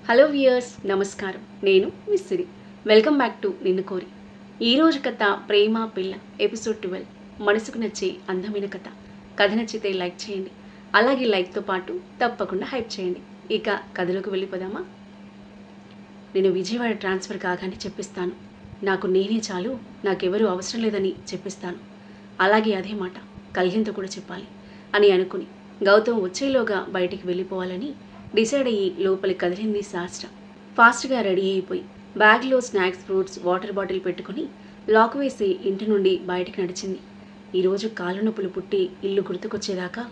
Hello viewers, నమస్కారం. నేను మిస్సిరి. Welcome back to నిన్ను కోరి. ఈరోజు కథ ప్రేమ పిల్ల ఎపిసోడ్ 12. మనసుకు నచ్చే అందమైన కథ. కథ నచ్చితే లైక్ చేయండి. అలాగే లైక్తో పాటు తప్పకుండా హైప్ చేయండి. ఇక కథలోకి వెళ్ళిపోదామా? నేను విజయవాడ ట్రాన్స్ఫర్ కాగానే చెప్పిస్తాను. నాకు నేనే చాలు, నాకెవరూ అవసరం లేదని చెప్పిస్తాను. అలాగే అదే మాట కళ్యాణ్తో కూడా చెప్పాలి అని అనుకుని గౌతమ్ వచ్చేలోగా బయటికి వెళ్ళిపోవాలని డిసైడ్ అయ్యి లోపలికి కదిలింది శాస్త్ర. ఫాస్ట్గా రెడీ అయిపోయి బ్యాగ్లో స్నాక్స్, ఫ్రూట్స్, వాటర్ బాటిల్ పెట్టుకుని లాక్ వేసి ఇంటి నుండి బయటికి నడిచింది. ఈరోజు కాళ్ళు నొప్పులు పుట్టి ఇల్లు గుర్తుకొచ్చేదాకా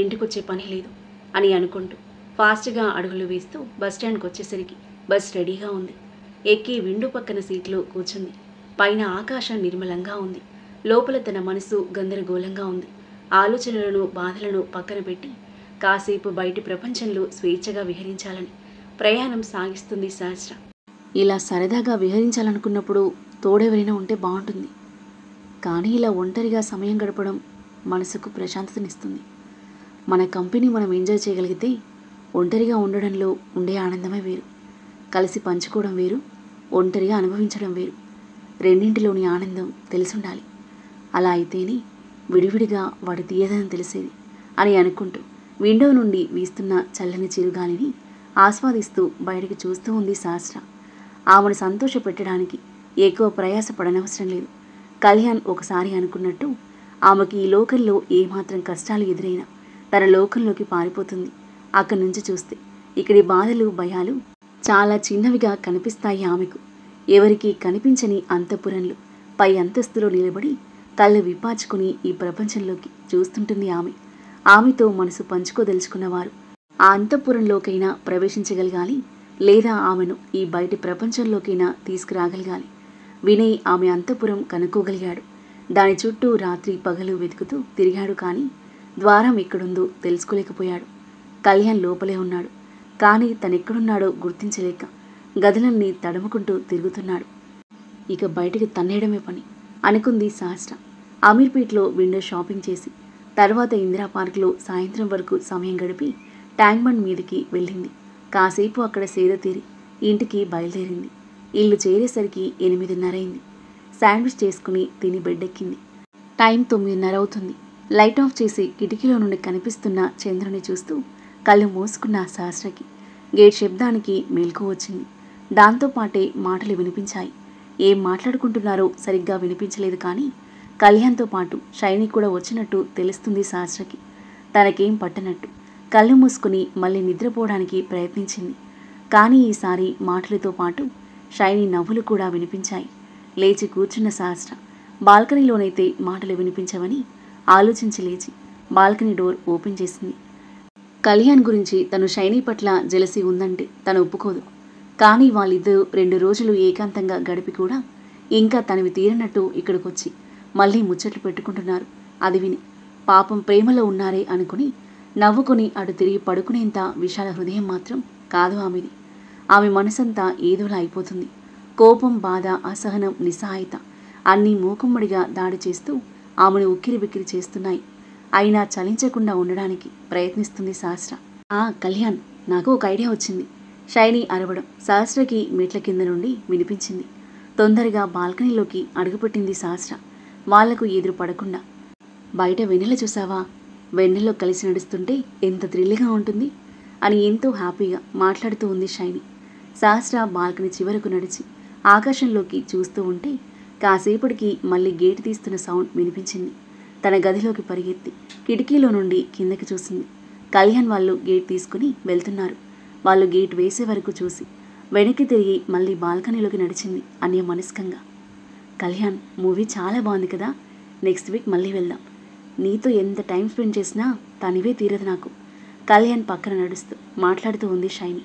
ఇంటికొచ్చే పని లేదు అని అనుకుంటూ ఫాస్ట్గా అడుగులు వేస్తూ బస్టాండ్కి వచ్చేసరికి బస్ రెడీగా ఉంది. ఎక్కి విండో పక్కన సీట్లో కూర్చుంది. పైన ఆకాశం నిర్మలంగా ఉంది. లోపల తన మనసు గందరగోళంగా ఉంది. ఆలోచనలను, బాధలను పక్కన పెట్టి కాసేపు బయటి ప్రపంచంలో స్వేచ్ఛగా విహరించాలని ప్రయాణం సాగిస్తుంది శాస్త్ర. ఇలా సరదాగా విహరించాలనుకున్నప్పుడు తోడెవరైనా ఉంటే బాగుంటుంది. కానీ ఇలా ఒంటరిగా సమయం గడపడం మనసుకు ప్రశాంతతనిస్తుంది. మన కంపెనీ మనం ఎంజాయ్ చేయగలిగితే ఒంటరిగా ఉండడంలో ఉండే ఆనందమే వేరు. కలిసి పంచుకోవడం వేరు, ఒంటరిగా అనుభవించడం వేరు. రెండింటిలోని ఆనందం తెలిసుండాలి. అలా అయితేనే విడివిడిగా వాడి తీయదనం తెలిసేది అని అనుకుంటూ విండో నుండి వీస్తున్న చల్లని చిరుగాలిని ఆస్వాదిస్తూ బయటికి చూస్తూ ఉంది శాస్త్ర. ఆమెను సంతోష పెట్టడానికి ఎక్కువ ప్రయాస పడనవసరం లేదు. కళ్యాణ్ ఒకసారి అనుకున్నట్టు ఆమెకి ఈ లోకంలో ఏమాత్రం కష్టాలు ఎదురైనా తన లోకంలోకి పారిపోతుంది. అక్కడి నుంచి చూస్తే ఇక్కడి బాధలు, భయాలు చాలా చిన్నవిగా కనిపిస్తాయి ఆమెకు. ఎవరికి కనిపించని అంతఃపురంలో పై అంతస్తులో నిలబడి కళ్ళు విప్పార్చుకుని ఈ ప్రపంచంలోకి చూస్తుంటుంది ఆమె. ఆమెతో మనసు పంచుకోదలుచుకున్నవారు ఆ అంతఃపురంలోకైనా ప్రవేశించగలగాలి, లేదా ఆమెను ఈ బయటి ప్రపంచంలోకైనా తీసుకురాగలగాలి. వినయ్ ఆమె అంతఃపురం కనుక్కోగలిగాడు. దాని చుట్టూ రాత్రి పగలు వెతుకుతూ తిరిగాడు. కానీ ద్వారం ఎక్కడుందో తెలుసుకోలేకపోయాడు. కళ్యాణ్ లోపలే ఉన్నాడు. కానీ తనెక్కడున్నాడో గుర్తించలేక గదులన్నీ తడుముకుంటూ తిరుగుతున్నాడు. ఇక బయటికి తన్నేయడమే పని అనుకుంది శాస్త్ర. అమీర్పేట్లో విండో షాపింగ్ చేసి తర్వాత ఇందిరా పార్క్లో సాయంత్రం వరకు సమయం గడిపి ట్యాంక్ బండ్ మీదకి వెళ్ళింది. కాసేపు అక్కడ సేద తీరి ఇంటికి బయలుదేరింది. ఇల్లు చేరేసరికి 8:30 అయింది. శాండ్విచ్ చేసుకుని తిని బెడ్డెక్కింది. టైం 9:30 అవుతుంది. లైట్ ఆఫ్ చేసి కిటికీలో నుండి కనిపిస్తున్న చంద్రుని చూస్తూ కళ్ళు మూసుకున్న శాస్త్రకి గేట్ శబ్దానికి మెలకు వచ్చింది. దాంతోపాటే మాటలు వినిపించాయి. ఏం మాట్లాడుకుంటున్నారో సరిగ్గా వినిపించలేదు. కానీ కళ్యాణ్తో పాటు షైనీ కూడా వచ్చినట్టు తెలుస్తుంది శాస్త్రకి. తనకేం పట్టనట్టు కళ్ళు మూసుకుని మళ్ళీ నిద్రపోవడానికి ప్రయత్నించింది. కానీ ఈసారి మాటలతో పాటు షైనీ నవ్వులు కూడా వినిపించాయి. లేచి కూర్చున్న శాస్త్ర బాల్కనీలోనైతే మాటలు వినిపించవని ఆలోచించి లేచి బాల్కనీ డోర్ ఓపెన్ చేసింది. కళ్యాణ్ గురించి తను షైనీ పట్ల జెలసీ ఉందంటే తను ఒప్పుకోదు. కానీ వాళ్ళిద్దరూ 2 రోజులు ఏకాంతంగా గడిపి కూడా ఇంకా తనవి తీరనట్టు ఇక్కడికొచ్చి మళ్ళీ ముచ్చట్లు పెట్టుకుంటున్నారు. అది విని పాపం ప్రేమలో ఉన్నారే అనుకుని నవ్వుకుని అటు తిరిగి పడుకునేంత విశాల హృదయం మాత్రం కాదు ఆమెది. ఆమె మనసంతా ఏదోలా అయిపోతుంది. కోపం, బాధ, అసహనం, నిస్సహాయత అన్నీ మూకుమ్మడిగా దాడి చేస్తూ ఆమెను ఉక్కిరిబిక్కిరి చేస్తున్నాయి. అయినా చలించకుండా ఉండడానికి ప్రయత్నిస్తుంది శాస్త్ర. కళ్యాణ్, నాకు ఒక ఐడియా వచ్చింది. షైనీ అరవడం శాస్త్రకి మెట్ల కింద నుండి వినిపించింది. తొందరగా బాల్కనీలోకి అడుగుపెట్టింది శాస్త్ర. వాళ్లకు ఎదురు పడకుండా. బయట వెన్నెల చూసావా? వెన్నెల్లో కలిసి నడుస్తుంటే ఎంత థ్రిల్గా ఉంటుంది అని ఎంతో హ్యాపీగా మాట్లాడుతూ ఉంది షైనీ. శాస్త్ర బాల్కనీ చివరకు నడిచి ఆకాశంలోకి చూస్తూ ఉంటే కాసేపటికి మళ్ళీ గేటు తీస్తున్న సౌండ్ వినిపించింది. తన గదిలోకి పరిగెత్తి కిటికీలో నుండి కిందకి చూసింది. కళ్యాణ్ వాళ్ళు గేట్ తీసుకుని వెళ్తున్నారు. వాళ్ళు గేట్ వేసే వరకు చూసి వెనక్కి తిరిగి మళ్ళీ బాల్కనీలోకి నడిచింది అన్యమనస్కంగా. కళ్యాణ్, మూవీ చాలా బాగుంది కదా, నెక్స్ట్ వీక్ మళ్ళీ వెళ్దాం. నీతో ఎంత టైం స్పెండ్ చేసినా తనివే తీరదు నాకు. కళ్యాణ్ పక్కన నడుస్తూ మాట్లాడుతూ ఉంది షైనీ.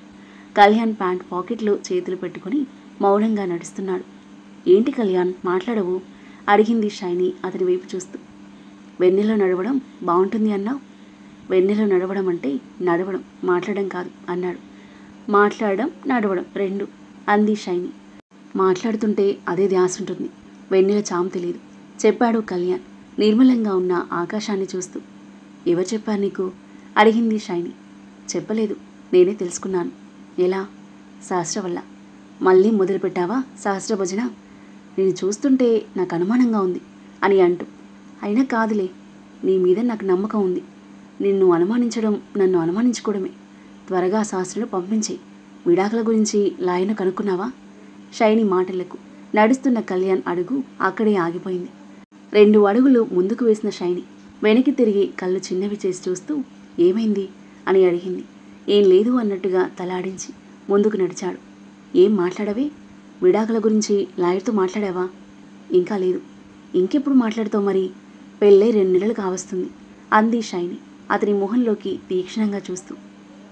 కళ్యాణ్ ప్యాంట్ పాకెట్లో చేతులు పెట్టుకుని మౌనంగా నడుస్తున్నాడు. ఏంటి కళ్యాణ్, మాట్లాడవు అడిగింది షైనీ అతని వైపు చూస్తూ. వెన్నెలో నడవడం బాగుంటుంది అన్నావు. వెన్నెలో నడవడం అంటే నడవడం, మాట్లాడడం కాదు అన్నాడు. మాట్లాడడం, నడవడం రెండు అంది షైనీ. మాట్లాడుతుంటే అదే ధ్యాస ఉంటుంది, వెన్నెల చాము తెలియదు చెప్పాడు కళ్యాణ్ నిర్మలంగా ఉన్న ఆకాశాన్ని చూస్తూ. ఎవరు చెప్పారు నీకు అడిగింది షైనీ. చెప్పలేదు, నేనే తెలుసుకున్నాను. ఎలా? సహస్ర వల్ల. మళ్ళీ మొదలుపెట్టావా సహస్ర భజన? నేను చూస్తుంటే నాకు అనుమానంగా ఉంది అని అంటూ, అయినా కాదులే, నీ మీద నాకు నమ్మకం ఉంది. నిన్ను అనుమానించడం నన్ను అనుమానించుకోవడమే. త్వరగా సహస్రను పంపించేయి. విడాకుల గురించి లాయను కనుక్కున్నావా? షైని మాటలకు నడుస్తున్న కళ్యాణ్ అడుగు అక్కడే ఆగిపోయింది. 2 అడుగులు ముందుకు వేసిన షైని వెనక్కి తిరిగి కళ్ళు చిన్నవి చేసి చూస్తూ ఏమైంది అని అడిగింది. ఏం లేదు అన్నట్టుగా తలాడించి ముందుకు నడిచాడు. ఏం మాట్లాడవే? విడాకుల గురించి లాయర్తో మాట్లాడావా? ఇంకా లేదు. ఇంకెప్పుడు మాట్లాడుతావు మరి? పెళ్ళై 2 నెలలు కావస్తుంది అంది షైని అతని మొహంలోకి తీక్షణంగా చూస్తూ.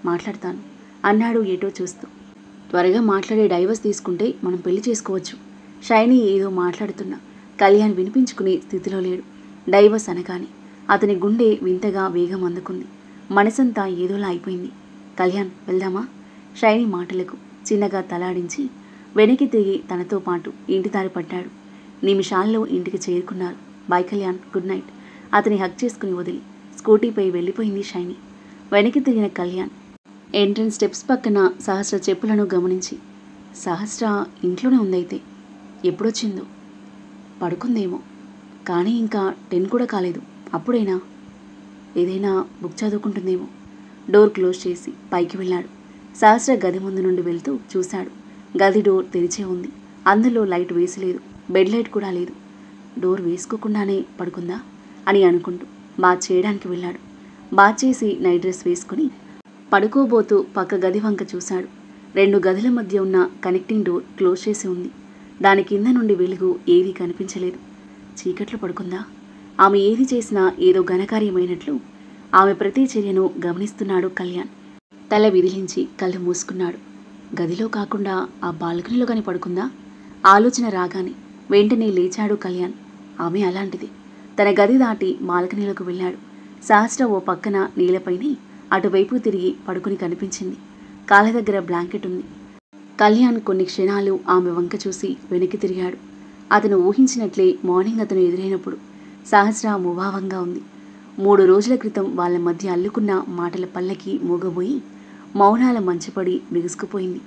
మాట్లాడతాను అన్నాడు ఏటో చూస్తూ. త్వరగా మాట్లాడే డైవర్స్ తీసుకుంటే మనం పెళ్లి చేసుకోవచ్చు. షైని ఏదో మాట్లాడుతున్నా కళ్యాణ్ వినిపించుకునే స్థితిలో లేడు. డైవర్స్ అనగానే అతని గుండె వింతగా వేగం అందుకుంది. మనసంతా ఏదోలా అయిపోయింది. కళ్యాణ్ వెళ్దామా? షైని మాటలకు చిన్నగా తలాడించి వెనక్కి తిరిగి తనతో పాటు ఇంటి దారి పడ్డాడు. నిమిషాల్లో ఇంటికి చేరుకున్నారు. Bye Kalyan, good night. అతని హక్ చేసుకుని వదిలి స్కూటీపై వెళ్ళిపోయింది షైని. వెనక్కి తిరిగిన కళ్యాణ్ ఎంట్రన్స్ స్టెప్స్ పక్కన సహస్ర చెప్పులను గమనించి, సహస్ర ఇంట్లోనే ఉందైతే. ఎప్పుడొచ్చిందో? పడుకుందేమో, కానీ ఇంకా 10 కూడా కాలేదు. అప్పుడైనా ఏదైనా బుక్ చదువుకుంటుందేమో. డోర్ క్లోజ్ చేసి పైకి వెళ్ళాడు. సహస్ర గది ముందు నుండి వెళ్తూ చూశాడు. గది డోర్ తెరిచే ఉంది. అందులో లైట్ వేసలేదు. బెడ్ లైట్ కూడా లేదు. డోర్ వేసుకోకుండానే పడుకుందా అని అనుకుంటూ బాత్ చేయడానికి వెళ్ళాడు. బాత్ చేసి నైట్ డ్రెస్ వేసుకుని పడుకోబోతూ పక్క గది వంక చూశాడు. 2 గదుల మధ్య ఉన్న కనెక్టింగ్ డోర్ క్లోజ్ చేసి ఉంది. దాని కింద నుండి వెలుగు ఏదీ కనిపించలేదు. చీకట్లో పడుకుందా? ఆమె ఏది చేసినా ఏదో ఘనకార్యమైనట్లు ఆమె ప్రతి చర్యను గమనిస్తున్నాడు కళ్యాణ్. తల విదిలించి కళ్ళు మూసుకున్నాడు. గదిలో కాకుండా ఆ బాల్కనీలో కానీ పడుకుందా? ఆలోచన రాగానే వెంటనే లేచాడు కళ్యాణ్. ఆమె అలాంటిది. తన గది దాటి బాల్కనీలోకి వెళ్ళాడు. సహస్ర ఓ పక్కన నీళ్ళపైనే అటువైపు తిరిగి పడుకుని కనిపించింది. కాళ్ళ దగ్గర బ్లాంకెట్ ఉంది. కళ్యాణ్ కొన్ని క్షణాలు ఆమె వంక చూసి వెనక్కి తిరిగాడు. అతను ఊహించినట్లే మార్నింగ్ అతను ఎదురైనప్పుడు సహస్ర ముభావంగా ఉంది. 3 రోజుల క్రితం వాళ్ళ మధ్య అల్లుకున్న మాటల పల్లకి మూగబోయి మౌనాల మంచుపడి బిగుసుకుపోయింది.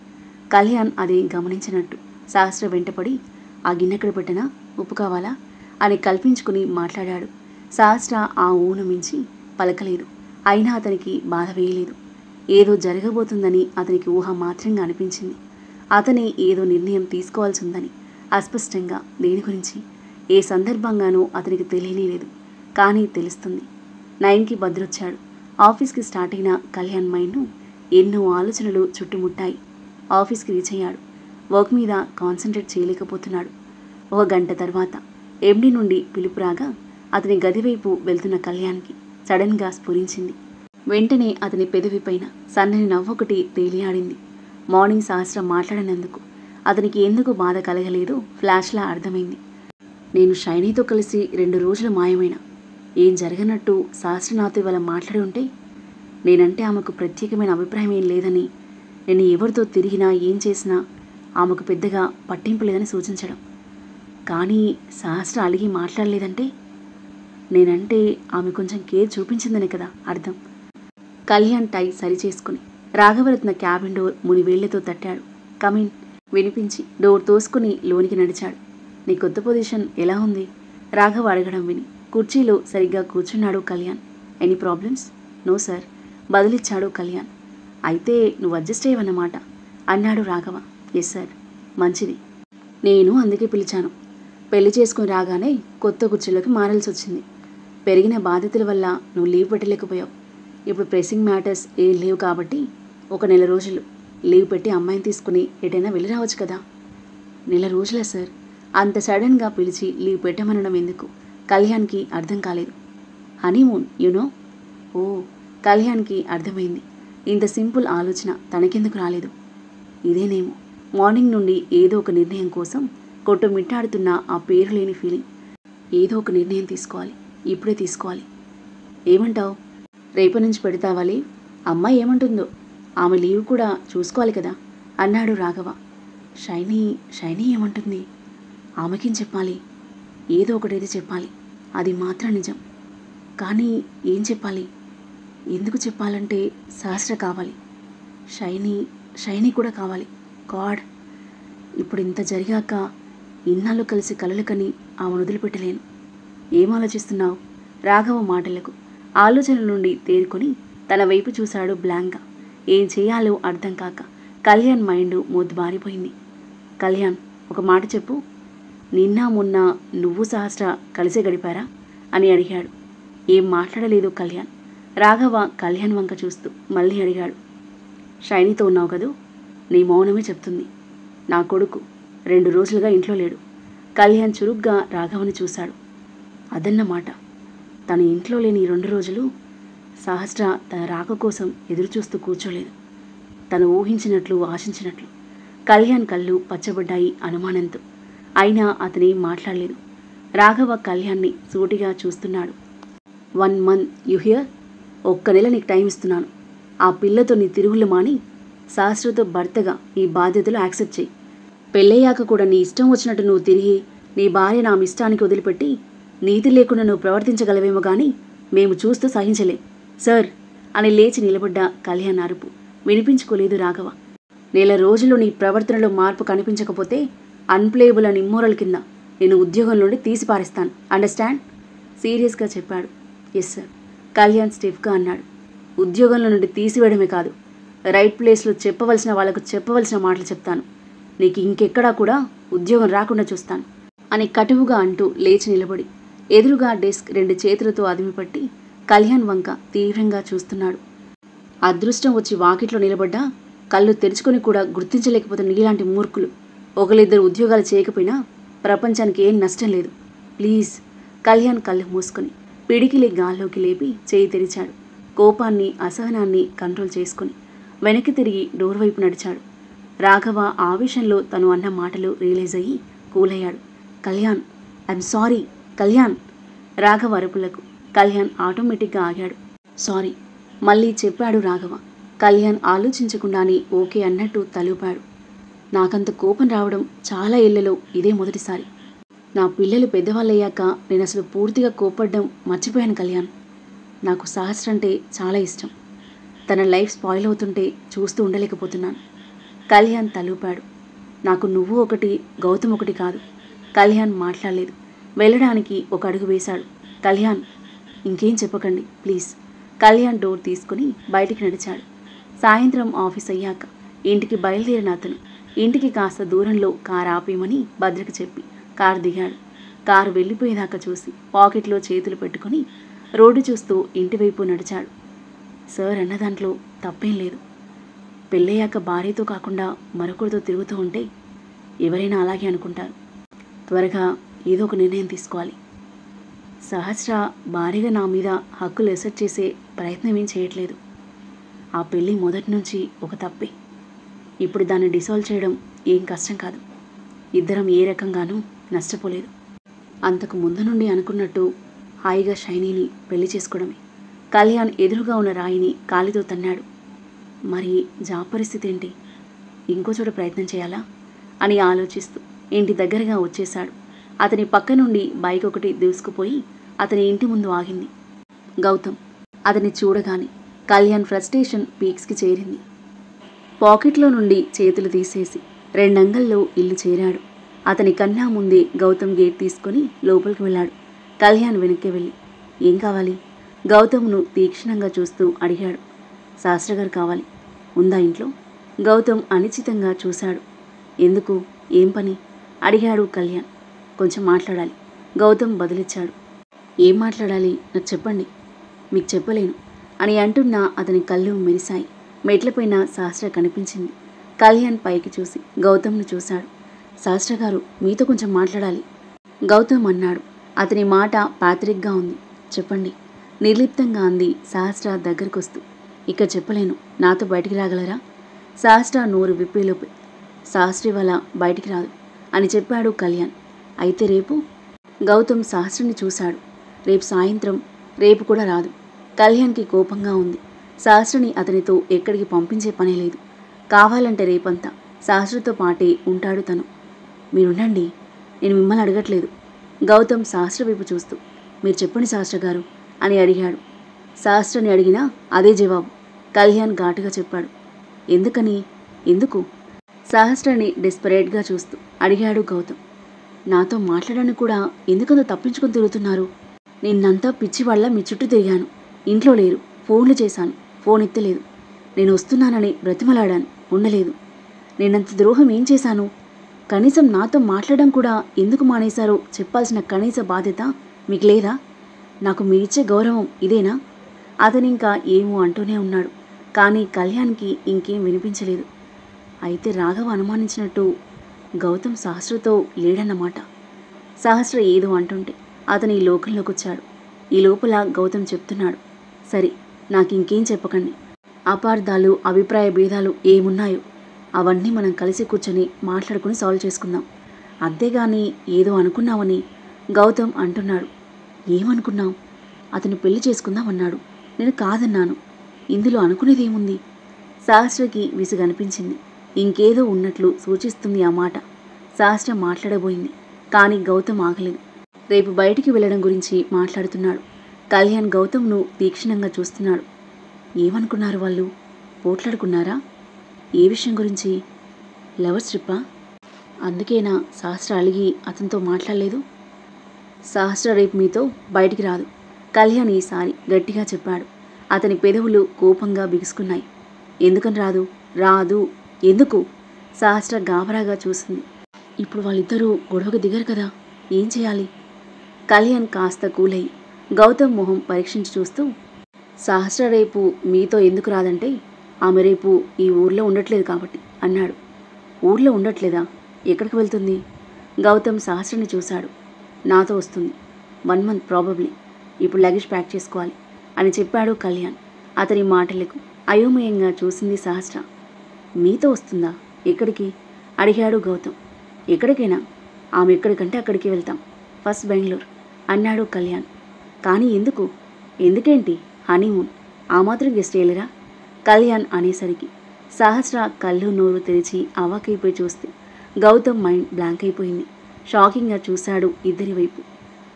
కళ్యాణ్ అదేం గమనించినట్టు సహస్ర వెంటపడి, ఆ గిన్నెక్కడ పెట్టనా? ఉప్పు కావాలా అని కల్పించుకుని మాట్లాడాడు. సహస్ర ఆ ఊను మించి పలకలేదు. అయినా అతనికి బాధ వేయలేదు. ఏదో జరగబోతుందని అతనికి ఊహ మాత్రంగా అనిపించింది. అతనే ఏదో నిర్ణయం తీసుకోవాల్సి ఉందని. అస్పష్టంగా దేని గురించి, ఏ సందర్భంగానూ అతనికి తెలియలేదు. కానీ తెలుస్తుంది. 9కి భద్రొచ్చాడు. ఆఫీస్కి స్టార్ట్ అయిన కళ్యాణ్ మైండ్ను ఎన్నో ఆలోచనలు చుట్టుముట్టాయి. ఆఫీస్కి రీచ్ అయ్యాడు. వర్క్ మీద కాన్సన్ట్రేట్ చేయలేకపోతున్నాడు. 1 గంట తర్వాత ఎండి నుండి పిలుపు రాగా అతని గదివైపు వెళ్తున్న కళ్యాణ్కి సడన్గా స్ఫురించింది. వెంటనే అతని పెదవి పైన సన్నని నవ్వొకటి తేలియాడింది. మార్నింగ్ సహస్ర మాట్లాడినందుకు అతనికి ఎందుకు బాధ కలగలేదో ఫ్లాష్లా అర్థమైంది. నేను షైనీతో కలిసి 2 రోజులు మాయమైనా ఏం జరగనట్టు సహస్ర నాతో ఇవాళ మాట్లాడి ఉంటే, నేనంటే ఆమెకు ప్రత్యేకమైన అభిప్రాయం ఏం లేదని, నేను ఎవరితో తిరిగినా ఏం చేసినా ఆమెకు పెద్దగా పట్టింపు లేదని సూచించడం. కానీ సహస్ర అలిగి మాట్లాడలేదంటే నేనంటే ఆమె కొంచెం కేర్ చూపించిందని కదా అర్థం. కళ్యాణ్ టై సరిచేసుకుని రాఘవరత్న క్యాబిన్ డోర్ మునివేళ్లతో తట్టాడు. కమిన్ వినిపించి డోర్ తోసుకుని లోనికి నడిచాడు. నీ కొత్త పొజిషన్ ఎలా ఉంది? రాఘవ అడగడం విని కుర్చీలో సరిగ్గా కూర్చున్నాడు Kalyan. Any problems? No sir బదులిచ్చాడు కళ్యాణ్. అయితే నువ్వు అడ్జస్ట్ అయ్యవన్నమాట అన్నాడు రాఘవ. Yes sir. మంచిది. నేను అందుకే పిలిచాను. పెళ్లి చేసుకుని రాగానే కొత్త కుర్చీలోకి మారాల్సి వచ్చింది. పెరిగిన బాధ్యతల వల్ల నువ్వు లీవ్ పెట్టలేకపోయావు. ఇప్పుడు ప్రెసింగ్ మ్యాటర్స్ ఏం లేవు కాబట్టి 1 నెల రోజులు లీవ్ పెట్టి అమ్మాయిని తీసుకుని ఎటైనా వెళ్ళి రావచ్చు కదా. 1 నెల రోజులా సార్? అంత సడన్గా పిలిచి లీవ్ పెట్టమనడం ఎందుకు? కళ్యాణ్కి అర్థం కాలేదు. Honeymoon you know. ఓ, కళ్యాణ్కి అర్థమైంది. ఇంత సింపుల్ ఆలోచన తనకెందుకు రాలేదు? ఇదేనేమో మార్నింగ్ నుండి ఏదో ఒక నిర్ణయం కోసం కొట్టుమిట్టాడుతున్న ఆ పేరు లేని ఫీలింగ్. ఏదో ఒక నిర్ణయం తీసుకోవాలి, ఇప్పుడే తీసుకోవాలి. ఏమంటావు? రేపటి నుంచి పెడతావా లీవ్? అమ్మాయి ఏమంటుందో? ఆమె లీవ్ కూడా చూసుకోవాలి కదా అన్నాడు రాఘవ. షైనీ ఏమంటుంది? ఆమెకేం చెప్పాలి? ఏదో ఒకటైతే చెప్పాలి. అది మాత్రం నిజం. కానీ ఏం చెప్పాలి? ఎందుకు చెప్పాలంటే సహస్ర కావాలి, షైనీ కూడా కావాలి. గాడ్, ఇప్పుడు ఇంత జరిగాక ఇన్నాళ్ళు కలిసి కలలు కని ఆమెను వదిలిపెట్టలేను. ఏం ఆలోచిస్తున్నావు? రాఘవ మాటలకు ఆలోచనల నుండి తేరుకొని తన వైపు చూశాడు బ్లాంక్గా. ఏం చేయాలో అర్థం కాక కళ్యాణ్ మైండ్ మొద్దుబారిపోయింది. కళ్యాణ్, ఒక మాట చెప్పు. నిన్న మొన్న నువ్వు సహస్ర కలిసే గడిపారా అని అడిగాడు. ఏం మాట్లాడలేదు కళ్యాణ్. రాఘవ కళ్యాణ్ వంక చూస్తూ మళ్ళీ అడిగాడు. షైనీతో ఉన్నావు కదూ? నీ మౌనమే చెప్తుంది. నా కొడుకు 2 రోజులుగా ఇంట్లో లేడు. కళ్యాణ్ చురుగ్గా రాఘవని చూశాడు. అదన్నమాట. తన ఇంట్లో లేని 2 రోజులు సహస్ర తన రాక కోసం ఎదురుచూస్తూ కూర్చోలేదు. తను ఊహించినట్లు ఆశించినట్లు. కళ్యాణ్ కళ్ళు పచ్చబడ్డాయి అనుమానంతో. అయినా అతనేం మాట్లాడలేదు. రాఘవ కళ్యాణ్ని సూటిగా చూస్తున్నాడు. 1 month యు హియర్? 1 నెల నీకు టైం ఇస్తున్నాను. ఆ పిల్లతో నీ తిరుగుళ్ళు మాని సహస్రతో భర్తగా ఈ బాధ్యతలు యాక్సెప్ట్ చేయి. పెళ్ళయ్యాక కూడా నీ ఇష్టం వచ్చినట్టు నువ్వు తిరిగి నీ భార్య నా ఇష్టానికి వదిలిపెట్టి నీతి లేకుండా నువ్వు ప్రవర్తించగలవేమో కానీ మేము చూస్తూ సహించలేం సార్ అని లేచి నిలబడ్డ కళ్యాణ్ అరుపు వినిపించుకోలేదు రాఘవ. 1 నెల రోజులు నీ ప్రవర్తనలో మార్పు కనిపించకపోతే అన్ప్లేయబుల్ అని ఇమ్మోరల్ కింద నేను ఉద్యోగం నుండి తీసిపారేస్తాను. అండర్స్టాండ్? సీరియస్గా చెప్పాడు. Yes sir. కళ్యాణ్ స్టిఫ్గా అన్నాడు. ఉద్యోగంలో నుండి తీసివేయడమే కాదు, రైట్ ప్లేస్లో చెప్పవలసిన వాళ్లకు చెప్పవలసిన మాటలు చెప్తాను. నీకు ఇంకెక్కడా కూడా ఉద్యోగం రాకుండా చూస్తాను అని కటువుగా అంటూ లేచి నిలబడి ఎదురుగా డెస్క్ 2 చేతులతో అదిమిపట్టి కళ్యాణ్ వంక తీవ్రంగా చూస్తున్నాడు. అదృష్టం వచ్చి వాకిట్లో నిలబడ్డా కళ్ళు తెరుచుకొని కూడా గుర్తించలేకపోతున్న నీలాంటి మూర్ఖులు 1-2 ఉద్యోగాలు చేయకపోయినా ప్రపంచానికి ఏం నష్టం లేదు. ప్లీజ్. కళ్యాణ్ కళ్ళు మూసుకొని పిడికిలి గాల్లోకి లేపి చేయి తెరిచాడు. కోపాన్ని అసహనాన్ని కంట్రోల్ చేసుకుని వెనక్కి తిరిగి డోర్ వైపు నడిచాడు. రాఘవ ఆవేశంలో తను అన్న మాటలు రియలైజ్ అయ్యి కూలయ్యాడు. Kalyan, I'm sorry. కళ్యాణ్. రాఘవ అరుపులకు కళ్యాణ్ ఆటోమేటిక్గా ఆగాడు. సారీ మళ్ళీ చెప్పాడు రాఘవ. కళ్యాణ్ ఆలోచించకుండానే ఓకే అన్నట్టు తలూపాడు. నాకంత కోపం రావడం చాలా ఏళ్లలో ఇదే మొదటిసారి. నా పిల్లలు పెద్దవాళ్ళయ్యాక నేను అసలు పూర్తిగా కోపడ్డం మర్చిపోయాను కళ్యాణ్. నాకు సహస్ర అంటే చాలా ఇష్టం. తన లైఫ్ స్పాయిల్ అవుతుంటే చూస్తూ ఉండలేకపోతున్నాను. కళ్యాణ్ తలూపాడు. నాకు నువ్వు ఒకటి, గౌతమ్ ఒకటి కాదు. కళ్యాణ్ మాట్లాడలేదు. వెళ్ళడానికి ఒక అడుగు వేశాడు. కళ్యాణ్, ఇంకేం చెప్పకండి ప్లీజ్. కళ్యాణ్ డోర్ తీసుకుని బయటికి నడిచాడు. సాయంత్రం ఆఫీస్ అయ్యాక ఇంటికి బయలుదేరిన అతను ఇంటికి కాస్త దూరంలో కారు ఆపేయమని భద్రకి చెప్పి కారు దిగాడు. కారు వెళ్ళిపోయేదాకా చూసి పాకెట్లో చేతులు పెట్టుకుని రోడ్డు చూస్తూ ఇంటివైపు నడిచాడు. సార్ అన్న దాంట్లో తప్పేం లేదు. పెళ్ళయ్యాక భార్యతో కాకుండా మరొకరితో తిరుగుతూ ఉంటే ఎవరైనా అలాగే అనుకుంటారు. త్వరగా ఏదో ఒక నిర్ణయం తీసుకోవాలి. సహస్ర భారీగా నా మీద హక్కులు ఎసెట్ చేసే ప్రయత్నం ఏం చేయట్లేదు. ఆ పెళ్ళి మొదటి నుంచి ఒక తప్పే. ఇప్పుడు దాన్ని డిసాల్వ్ చేయడం ఏం కష్టం కాదు. ఇద్దరం ఏ రకంగానూ నష్టపోలేదు. అంతకు ముందు నుండి అనుకున్నట్టు హాయిగా షైనీని పెళ్లి చేసుకోవడమే. కళ్యాణ్ ఎదురుగా ఉన్న రాయిని కాలితో తన్నాడు. మరి జాబ్ పరిస్థితి ఏంటి? ఇంకో చోట ప్రయత్నం చేయాలా అని ఆలోచిస్తూ ఇంటి దగ్గరగా వచ్చేశాడు. అతని పక్క నుండి బైక్ ఒకటి దూసుకుపోయి అతని ఇంటి ముందు ఆగింది. గౌతమ్. అతన్ని చూడగానే కళ్యాణ్ ఫ్రస్ట్రేషన్ పీక్స్కి చేరింది. పాకెట్లో నుండి చేతులు తీసేసి 2 అంగల్లో ఇల్లు చేరాడు. అతని కన్నా ముందే గౌతమ్ గేట్ తీసుకుని లోపలికి వెళ్ళాడు. కళ్యాణ్ వెనక్కి వెళ్ళి ఏం కావాలి? గౌతమ్ను తీక్షణంగా చూస్తూ అడిగాడు. శాస్త్ర గారు కావాలి. ఉందా ఇంట్లో? గౌతమ్ అనిశ్చితంగా చూశాడు. ఎందుకు? ఏం పని? అడిగాడు కళ్యాణ్. కొంచెం మాట్లాడాలి. గౌతమ్ బదులిచ్చాడు. ఏం మాట్లాడాలి? నాకు చెప్పండి. మీకు చెప్పలేను అని అంటున్నా అతని కళ్ళు మెరిశాయి. మెట్లపైన శాస్త్ర కనిపించింది. కళ్యాణ్ పైకి చూసి గౌతమ్ను చూశాడు. శాస్త్ర గారు మీతో కొంచెం మాట్లాడాలి గౌతమ్ అన్నాడు. అతని మాట పాత్రిక్గా ఉంది. చెప్పండి నిర్లిప్తంగా అంది సహస్ర దగ్గరకొస్తూ. ఇక్కడ చెప్పలేను, నాతో బయటికి రాగలరా? సహస్ర నోరు విప్పేలోపే సహస్ర వల్ల బయటికి రాదు అని చెప్పాడు కళ్యాణ్. అయితే రేపు? గౌతమ్ సహస్రని చూశాడు. రేపు సాయంత్రం. రేపు కూడా రాదు. కళ్యాణ్కి కోపంగా ఉంది. సహస్రని అతనితో ఎక్కడికి పంపించే పనే లేదు. కావాలంటే రేపంతా సహస్రతో పాటే ఉంటాడు తను. మీరుండండి, నేను మిమ్మల్ని అడగట్లేదు. గౌతమ్ సహస్ర వైపు చూస్తూ మీరు చెప్పండి సహస్ర గారు అని అడిగాడు. సహస్రని అడిగినా అదే జవాబు. కళ్యాణ్ ఘాటుగా చెప్పాడు. ఎందుకని? ఎందుకు? సహస్రని డెస్పరేట్గా చూస్తూ అడిగాడు గౌతమ్. నాతో మాట్లాడడానికి కూడా ఎందుకంత తప్పించుకొని తిరుగుతున్నారు? నిన్నంతా పిచ్చివాళ్ళ మీ చుట్టూ తిరిగాను. ఇంట్లో లేరు, ఫోన్లు చేశాను, ఫోన్ ఎత్తలేదు. నేను వస్తున్నానని బ్రతిమలాడాను, ఉండలేదు. నేనంత ద్రోహం ఏం చేశాను? కనీసం నాతో మాట్లాడడం కూడా ఎందుకు మానేశారో చెప్పాల్సిన కనీస బాధ్యత మీకు లేదా? నాకు మీరిచ్చే గౌరవం ఇదేనా? అతనింకా ఏమో అంటూనే ఉన్నాడు. కానీ కళ్యాణ్కి ఇంకేం వినిపించలేదు. అయితే రాఘవ అనుమానించినట్టు గౌతమ్ సహస్రతో లేడన్నమాట. సహస్ర ఏదో అంటుంటే అతని ఈ లోకంలోకి వచ్చాడు. ఈ లోపల గౌతమ్ చెప్తున్నాడు, సరే నాకింకేం చెప్పకండి. అపార్థాలు, అభిప్రాయ భేదాలు ఏమున్నాయో అవన్నీ మనం కలిసి కూర్చొని మాట్లాడుకుని సాల్వ్ చేసుకుందాం. అంతేగాని ఏదో అనుకున్నామని గౌతమ్ అంటున్నాడు. ఏమనుకున్నాం? అతను పెళ్లి చేసుకుందామన్నాడు. నేను కాదన్నాను. ఇందులో అనుకునేదేముంది? సహస్రకి విసుగనిపించింది. ఇంకేదో ఉన్నట్లు సూచిస్తుంది ఆ మాట. సహస్ర మాట్లాడబోయింది. కానీ గౌతమ్ ఆగలేదు. రేపు బయటికి వెళ్ళడం గురించి మాట్లాడుతున్నాడు. కళ్యాణ్ గౌతమ్ను తీక్షణంగా చూస్తున్నాడు. ఏమనుకున్నారు వాళ్ళు? పోట్లాడుకున్నారా? ఏ విషయం గురించి? లవర్స్ ట్రిప్పా? అందుకేనా సహస్ర అలిగి అతనితో మాట్లాడలేదు? సహస్ర రేపు మీతో బయటికి రాదు, కళ్యాణ్ ఈసారి గట్టిగా చెప్పాడు. అతని పెదవులు కోపంగా బిగుసుకున్నాయి. ఎందుకని రాదు? రాదు. ఎందుకు? సహస్ర గాబరాగా చూసింది. ఇప్పుడు వాళ్ళిద్దరూ గొడవకు దిగరు కదా, ఏం చేయాలి? కళ్యాణ్ కాస్త కూలయ్యి గౌతమ్ మొహం పరీక్షించి చూస్తూ, సహస్ర రేపు మీతో ఎందుకు రాదంటే ఆమె రేపు ఈ ఊర్లో ఉండట్లేదు కాబట్టి అన్నాడు. ఊర్లో ఉండట్లేదా? ఎక్కడికి వెళ్తుంది? గౌతమ్ సహస్రని చూశాడు. నాతో వస్తుంది. 1 month ప్రాబబ్లీ. ఇప్పుడు లగేజ్ ప్యాక్ చేసుకోవాలి అని చెప్పాడు కళ్యాణ్. అతని మాటలకు అయోమయంగా చూసింది సహస్ర. మీతో వస్తుందా? ఎక్కడికి? అడిగాడు గౌతమ్. ఎక్కడికైనా. ఆమె ఎక్కడికంటే అక్కడికి వెళ్తాం. ఫస్ట్ బెంగళూరు అన్నాడు కళ్యాణ్. కానీ ఎందుకు? ఎందుకేంటి? హనీమూన్. ఆ మాత్రం గెస్ట్ చేయలేరా? కళ్యాణ్ అనేసరికి సహస్ర కళ్ళు నోరు తెరిచి అవాకైపోయి చూస్తే గౌతమ్ మైండ్ బ్లాంక్ అయిపోయింది. షాకింగ్గా చూశాడు ఇద్దరి వైపు.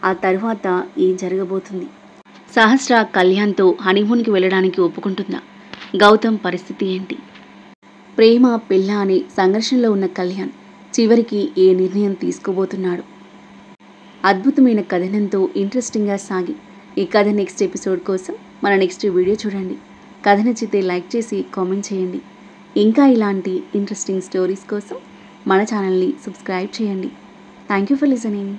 ఆ తర్వాత ఏం జరగబోతుంది? సహస్ర కళ్యాణ్తో హనీమూన్కి వెళ్ళడానికి ఒప్పుకుంటుందా? గౌతమ్ పరిస్థితి ఏంటి? ప్రేమ పెళ్ళ అనే సంఘర్షణలో ఉన్న కళ్యాణ్ చివరికి ఏ నిర్ణయం తీసుకోబోతున్నాడు? అద్భుతమైన కథనంతో ఇంట్రెస్టింగ్గా సాగి ఈ కథ నెక్స్ట్ ఎపిసోడ్ కోసం మన నెక్స్ట్ వీడియో చూడండి. కథ నచ్చితే లైక్ చేసి కామెంట్ చేయండి. ఇంకా ఇలాంటి ఇంట్రెస్టింగ్ స్టోరీస్ కోసం మన ఛానల్ని సబ్స్క్రైబ్ చేయండి. Thank you for listening.